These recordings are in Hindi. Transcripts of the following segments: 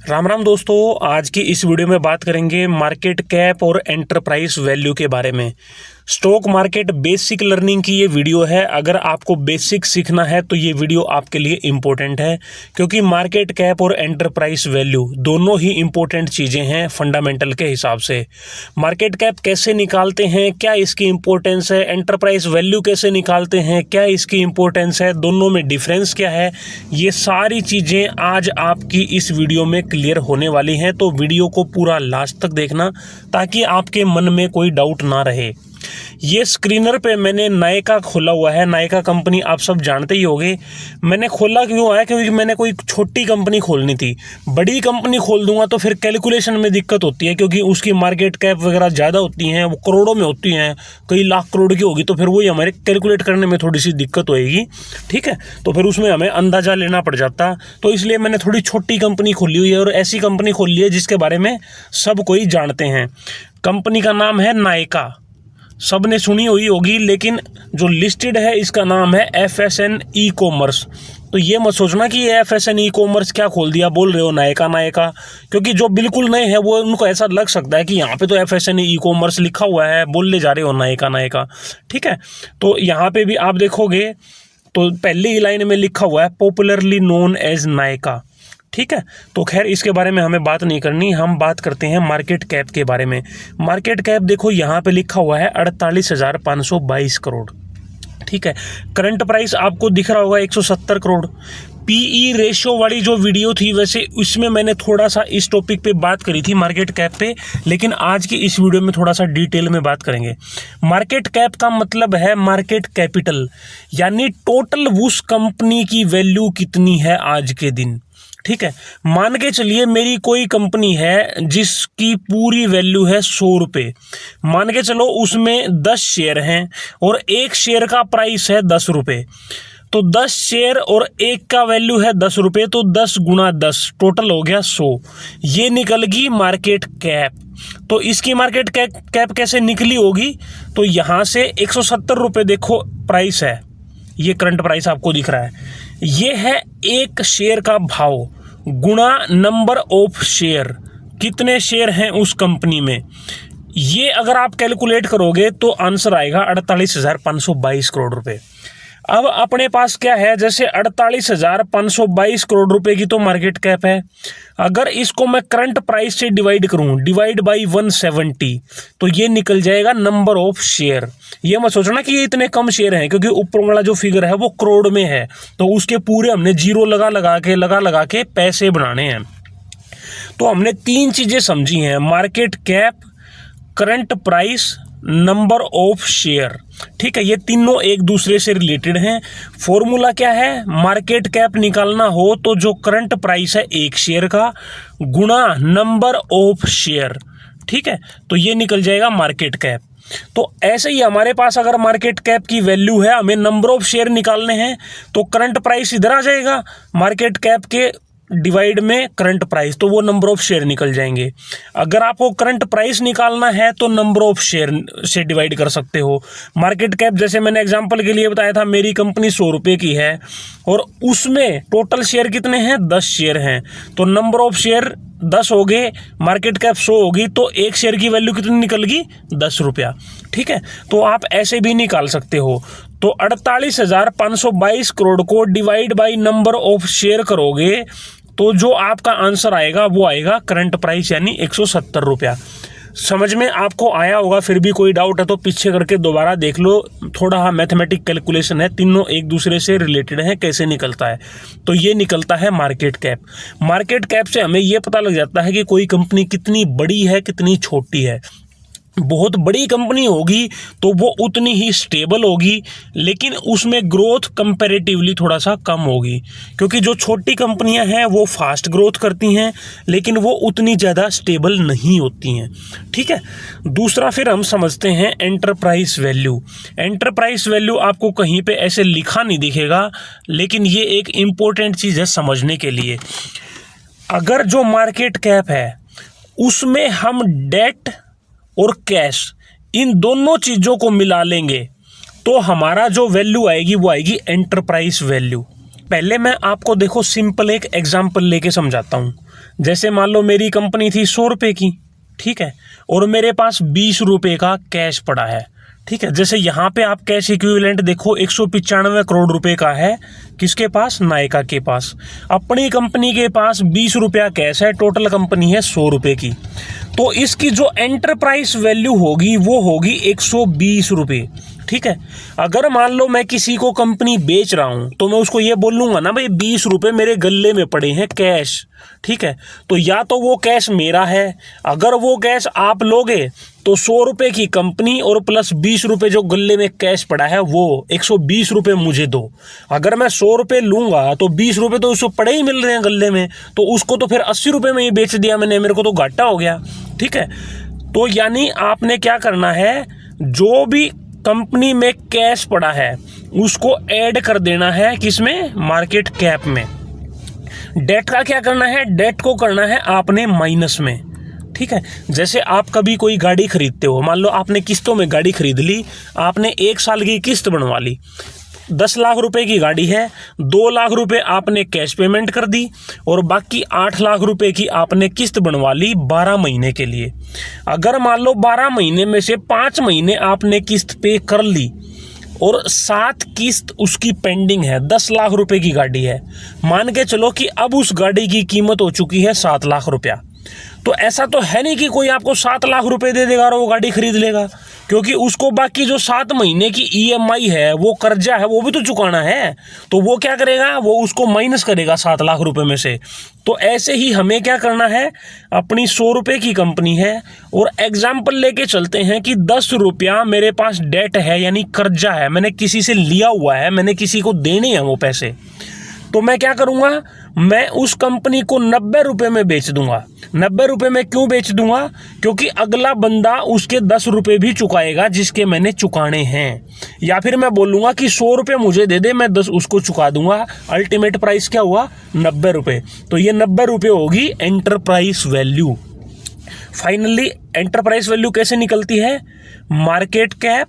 राम राम दोस्तों, आज की इस वीडियो में बात करेंगे मार्केट कैप और एंटरप्राइज वैल्यू के बारे में। स्टॉक मार्केट बेसिक लर्निंग की ये वीडियो है। अगर आपको बेसिक सीखना है तो ये वीडियो आपके लिए इम्पोर्टेंट है, क्योंकि मार्केट कैप और एंटरप्राइज वैल्यू दोनों ही इम्पोर्टेंट चीज़ें हैं फंडामेंटल के हिसाब से। मार्केट कैप कैसे निकालते हैं, क्या इसकी इम्पोर्टेंस है, एंटरप्राइज वैल्यू कैसे निकालते हैं, क्या इसकी इम्पोर्टेंस है, दोनों में डिफरेंस क्या है, ये सारी चीज़ें आज आपकी इस वीडियो में क्लियर होने वाली हैं। तो वीडियो को पूरा लास्ट तक देखना ताकि आपके मन में कोई डाउट ना रहे। ये स्क्रीनर पे मैंने नायका खोला हुआ है। नायका कंपनी आप सब जानते ही होंगे। मैंने खोला क्यों है, क्योंकि मैंने कोई छोटी कंपनी खोलनी थी। बड़ी कंपनी खोल दूंगा तो फिर कैलकुलेशन में दिक्कत होती है, क्योंकि उसकी मार्केट कैप वगैरह ज़्यादा होती हैं, वो करोड़ों में होती हैं, कई लाख करोड़ की होगी, तो फिर वही हमारे कैलकुलेट करने में थोड़ी सी दिक्कत होएगी। ठीक है, तो फिर उसमें हमें अंदाज़ा लेना पड़ जाता। तो इसलिए मैंने थोड़ी छोटी कंपनी खोली हुई है और ऐसी कंपनी खोली है जिसके बारे में सब कोई जानते हैं। कंपनी का नाम है नायका, सब ने सुनी हुई होगी, लेकिन जो लिस्टेड है इसका नाम है FSN ई कॉमर्स। तो ये मत सोचना कि ये FSN ई कॉमर्स क्या खोल दिया बोल रहे हो नायका नायका, क्योंकि जो बिल्कुल नए हैं वो उनको ऐसा लग सकता है कि यहाँ पे तो FSN ई कॉमर्स लिखा हुआ है, बोलने जा रहे हो नायका नायका। ठीक है, तो यहाँ पे भी आप देखोगे तो पहली ही लाइन में लिखा हुआ है पॉपुलरली नोन एज नायका। ठीक है, तो खैर इसके बारे में हमें बात नहीं करनी, हम बात करते हैं मार्केट कैप के बारे में। मार्केट कैप देखो यहाँ पे लिखा हुआ है 48,522 करोड़। ठीक है, करंट प्राइस आपको दिख रहा होगा 170 करोड़। PE रेशियो वाली जो वीडियो थी, वैसे उसमें मैंने थोड़ा सा इस टॉपिक पे बात करी थी मार्केट कैप पे, लेकिन आज की इस वीडियो में थोड़ा सा डिटेल में बात करेंगे। मार्केट कैप का मतलब है मार्केट कैपिटल, यानी टोटल उस कंपनी की वैल्यू कितनी है आज के दिन। ठीक है, मान के चलिए मेरी कोई कंपनी है जिसकी पूरी वैल्यू है 100 रुपये। मान के चलो उसमें 10 शेयर हैं और एक शेयर का प्राइस है 10 रुपये। तो 10 शेयर और एक का वैल्यू है 10 रुपये, तो 10 गुणा 10 टोटल हो गया 100। ये निकलगी मार्केट कैप। तो इसकी मार्केट कैप कैसे निकली होगी, तो यहाँ से 170 रुपये देखो प्राइस है, ये करंट प्राइस आपको दिख रहा है, ये है एक शेयर का भाव गुणा नंबर ऑफ शेयर, कितने शेयर हैं उस कंपनी में। ये अगर आप कैलकुलेट करोगे तो आंसर आएगा 48,522 करोड़ रुपए। अब अपने पास क्या है, जैसे 48,522 करोड़ रुपए की तो मार्केट कैप है। अगर इसको मैं करंट प्राइस से डिवाइड करूं, डिवाइड बाई 170, तो ये निकल जाएगा नंबर ऑफ शेयर। ये मत सोचना कि ये इतने कम शेयर हैं, क्योंकि ऊपर वाला जो फिगर है वो करोड़ में है, तो उसके पूरे हमने जीरो लगा लगा के पैसे बनाने हैं। तो हमने 3 चीजें समझी हैं, market cap, current price, number of share. ठीक है, ये तीनों एक दूसरे से रिलेटेड हैं। फॉर्मूला क्या है, मार्केट कैप निकालना हो तो जो करंट प्राइस है एक शेयर का गुणा नंबर ऑफ शेयर। ठीक है, तो ये निकल जाएगा मार्केट कैप। तो ऐसे ही हमारे पास अगर मार्केट कैप की वैल्यू है, हमें नंबर ऑफ शेयर निकालने हैं, तो करंट प्राइस इधर आ जाएगा, मार्केट कैप के डिवाइड में करंट प्राइस, तो वो नंबर ऑफ शेयर निकल जाएंगे। अगर आपको करंट प्राइस निकालना है तो नंबर ऑफ शेयर से डिवाइड कर सकते हो। मार्केट कैप जैसे मैंने एग्जांपल के लिए बताया था, मेरी कंपनी 100 रुपये की है और उसमें टोटल शेयर कितने हैं, 10 शेयर हैं, तो नंबर ऑफ शेयर 10 हो गए, मार्केट कैप 100 होगी, तो एक शेयर की वैल्यू कितनी निकल गई, 10 रुपया। ठीक है, तो आप ऐसे भी निकाल सकते हो। तो 48,522 करोड़ को divide by number of share करोगे तो जो आपका आंसर आएगा वो आएगा करंट प्राइस, यानी 170 रुपया। समझ में आपको आया होगा, फिर भी कोई डाउट है तो पीछे करके दोबारा देख लो, थोड़ा मैथमेटिक कैलकुलेशन है, तीनों एक दूसरे से रिलेटेड है, कैसे निकलता है। तो ये निकलता है मार्केट कैप। मार्केट कैप से हमें ये पता लग जाता है कि कोई कंपनी कितनी बड़ी है, कितनी छोटी है। बहुत बड़ी कंपनी होगी तो वो उतनी ही स्टेबल होगी, लेकिन उसमें ग्रोथ कंपैरेटिवली थोड़ा सा कम होगी, क्योंकि जो छोटी कंपनियां हैं वो फास्ट ग्रोथ करती हैं, लेकिन वो उतनी ज़्यादा स्टेबल नहीं होती हैं। ठीक है, दूसरा फिर हम समझते हैं एंटरप्राइज वैल्यू। एंटरप्राइज वैल्यू आपको कहीं पे ऐसे लिखा नहीं दिखेगा, लेकिन ये एक इम्पोर्टेंट चीज़ है समझने के लिए। अगर जो मार्केट कैप है उसमें हम डेट और कैश, इन दोनों चीज़ों को मिला लेंगे तो हमारा जो वैल्यू आएगी वो आएगी एंटरप्राइज वैल्यू। पहले मैं आपको देखो सिंपल एक एग्जांपल लेके समझाता हूँ। जैसे मान लो मेरी कंपनी थी 100 रुपये की, ठीक है, और मेरे पास 20 रुपये का कैश पड़ा है, ठीक है। जैसे यहाँ पे आप कैश इक्विवेलेंट देखो 195 करोड़ रुपए का है, किसके पास, नायका के पास। अपनी कंपनी के पास 20 रुपया कैश है, टोटल कंपनी है 100 रुपये की, तो इसकी जो एंटरप्राइज वैल्यू होगी वो होगी 120 रुपये, ठीक है। अगर मान लो मैं किसी को कंपनी बेच रहा हूं तो मैं उसको ये बोलूंगा ना भाई 20 रुपये मेरे गले में पड़े हैं कैश, ठीक है। तो या तो वो कैश मेरा है, अगर वो कैश आप लोगे तो 100 रुपये की कंपनी और प्लस 20 रुपये जो गले में कैश पड़ा है वो 120 रुपये मुझे दो। अगर मैं 100 रुपये लूंगा तो 20 रुपये तो उसको पड़े ही मिल रहे हैं गले में, तो उसको तो फिर 80 रुपये में ही बेच दिया मैंने, मेरे को तो घाटा हो गया, ठीक है। तो यानी आपने क्या करना है, जो भी कंपनी में कैश पड़ा है उसको ऐड कर देना है, किसमें, मार्केट कैप में। डेट का क्या करना है, डेट को करना है आपने माइनस में, ठीक है। जैसे आप कभी कोई गाड़ी खरीदते हो, मान लो आपने किस्तों में गाड़ी खरीद ली, आपने 1 साल की किस्त बनवा ली, 10 लाख रुपए की गाड़ी है, 2 लाख रुपए आपने कैश पेमेंट कर दी और बाकी 8 लाख रुपए की आपने किस्त बनवा ली 12 महीने के लिए। अगर मान लो 12 महीने में से 5 महीने आपने किस्त पे कर ली और 7 किस्त उसकी पेंडिंग है, 10 लाख रुपए की गाड़ी है, मान के चलो कि अब उस गाड़ी की कीमत हो चुकी है 7 लाख रुपया। तो ऐसा तो है नहीं कि कोई आपको 7 लाख रुपए दे देगा और वो गाड़ी खरीद लेगा, क्योंकि उसको बाकी जो 7 महीने की EMI है, वो कर्जा है, वो भी तो चुकाना है। तो वो क्या करेगा, वो उसको माइनस करेगा 7 लाख रुपए में से। तो ऐसे ही हमें क्या करना है, अपनी 100 रुपये की कंपनी है और एग्जाम्पल लेके चलते हैं कि 10 रुपया मेरे पास डेट है, यानी कर्जा है, मैंने किसी से लिया हुआ है, मैंने किसी को देने हैं वो पैसे। तो मैं क्या करूंगा, मैं उस कंपनी को 90 रुपये में बेच दूंगा। 90 रुपये में क्यों बेच दूंगा, क्योंकि अगला बंदा उसके 10 रुपये भी चुकाएगा जिसके मैंने चुकाने हैं। या फिर मैं बोलूंगा कि 100 रुपये मुझे दे दे, मैं 10 उसको चुका दूंगा। अल्टीमेट प्राइस क्या हुआ, 90 रुपये। तो ये 90 रुपये होगी enterprise value. Finally enterprise value कैसे निकलती है, मार्केट कैप,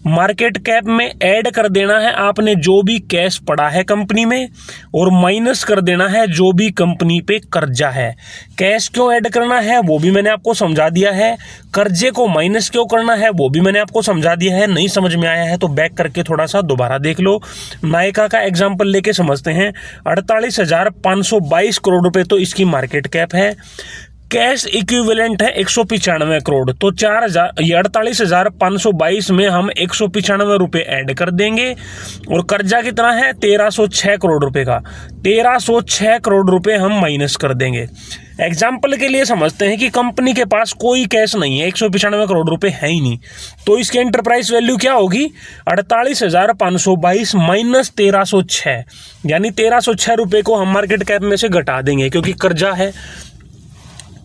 मार्केट कैप में ऐड कर देना है आपने जो भी कैश पड़ा है कंपनी में और माइनस कर देना है जो भी कंपनी पे कर्जा है। कैश क्यों ऐड करना है वो भी मैंने आपको समझा दिया है, कर्जे को माइनस क्यों करना है वो भी मैंने आपको समझा दिया है। नहीं समझ में आया है तो बैक करके थोड़ा सा दोबारा देख लो। नायका का एग्जाम्पल लेके समझते हैं। 48,522 करोड़ रुपए तो इसकी मार्केट कैप है। कैश इक्विवेलेंट है 195 करोड़, तो 48,522 में हम 195 रुपये ऐड कर देंगे और कर्जा कितना है 1306 करोड़ रुपए का, 1306 करोड़ रुपए हम माइनस कर देंगे। एग्जाम्पल के लिए समझते हैं कि कंपनी के पास कोई कैश नहीं है, 195 करोड़ रुपए है ही नहीं, तो इसकी एंटरप्राइज वैल्यू क्या होगी, 48,522 माइनस 1306, यानी 1306 रुपये को हम मार्केट कैप में से घटा देंगे क्योंकि कर्जा है।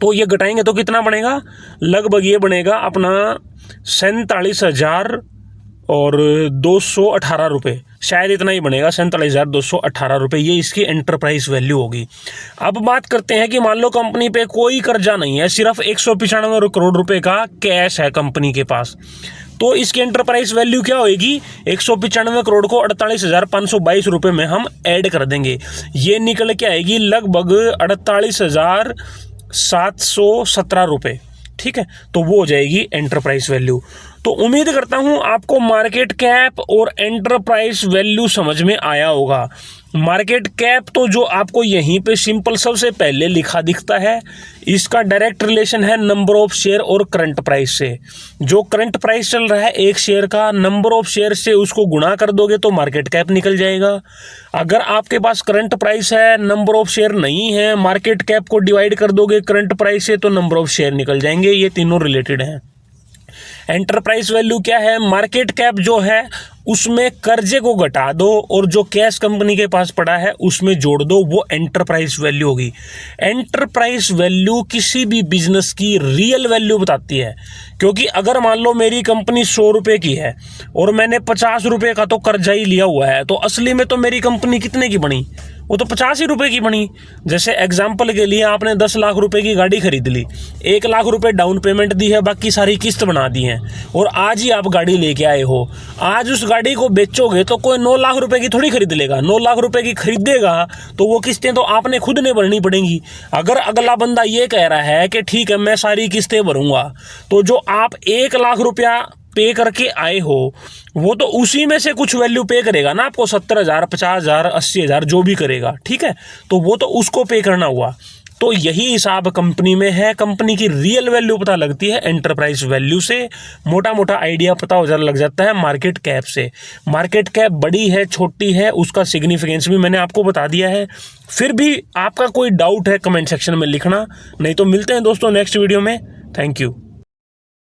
तो ये घटाएंगे तो कितना बनेगा, लगभग ये बनेगा अपना 47,218 रुपये, शायद इतना ही बनेगा, 47,218 रुपये। ये इसकी एंटरप्राइज वैल्यू होगी। अब बात करते हैं कि मान लो कंपनी पे कोई कर्जा नहीं है, सिर्फ 195 करोड़ रुपए का कैश है कंपनी के पास, तो इसकी एंटरप्राइज वैल्यू क्या होगी, 195 करोड़ को 48,522 रुपये में हम ऐड कर देंगे। ये निकल के आएगी लगभग 48,717 रुपये, ठीक है। तो वो हो जाएगी एंटरप्राइज वैल्यू। तो उम्मीद करता हूं आपको मार्केट कैप और एंटरप्राइज वैल्यू समझ में आया होगा। मार्केट कैप तो जो आपको यहीं पे सिंपल सबसे पहले लिखा दिखता है, इसका डायरेक्ट रिलेशन है नंबर ऑफ शेयर और करंट प्राइस से। जो करंट प्राइस चल रहा है एक शेयर का, नंबर ऑफ शेयर से उसको गुणा कर दोगे तो मार्केट कैप निकल जाएगा। अगर आपके पास करंट प्राइस है, नंबर ऑफ शेयर नहीं है, मार्केट कैप को डिवाइड कर दोगे करंट प्राइस से तो नंबर ऑफ शेयर निकल जाएंगे। ये तीनों रिलेटेड हैं। एंटरप्राइज वैल्यू क्या है, मार्केट कैप जो है उसमें कर्जे को घटा दो और जो कैश कंपनी के पास पड़ा है उसमें जोड़ दो, वो एंटरप्राइज वैल्यू होगी। एंटरप्राइज वैल्यू किसी भी बिजनेस की रियल वैल्यू बताती है, क्योंकि अगर मान लो मेरी कंपनी 100 रुपये की है और मैंने 50 रुपये का तो कर्जा ही लिया हुआ है, तो असली में तो मेरी कंपनी कितने की बनी, वो तो 50 ही रुपये की बनी। जैसे एग्जाम्पल के लिए आपने 10 लाख रुपए की गाड़ी खरीद ली, 1 लाख रुपए डाउन पेमेंट दी है, बाकी सारी किस्त बना दी है, और आज ही आप गाड़ी लेके आए हो। आज उस गाड़ी को बेचोगे तो कोई 9 लाख रुपए की थोड़ी खरीद लेगा। 9 लाख रुपए की खरीदेगा तो वो किस्तें तो आपने खुद ने भरनी पड़ेंगी। अगर अगला बंदा ये कह रहा है कि ठीक है मैं सारी किस्तें भरूंगा, तो जो आप 1 लाख रुपया पे करके आए हो वो तो उसी में से कुछ वैल्यू पे करेगा ना आपको, 70,000, 50,000, 80,000 जो भी करेगा, ठीक है। तो वो तो उसको पे करना हुआ। तो यही हिसाब कंपनी में है। कंपनी की रियल वैल्यू पता लगती है एंटरप्राइज वैल्यू से। मोटा मोटा आइडिया पता हो लग जाता है मार्केट कैप से। मार्केट कैप बड़ी है छोटी है उसका सिग्निफिकेंस भी मैंने आपको बता दिया है। फिर भी आपका कोई डाउट है कमेंट सेक्शन में लिखना, नहीं तो मिलते हैं दोस्तों नेक्स्ट वीडियो में। Thank you.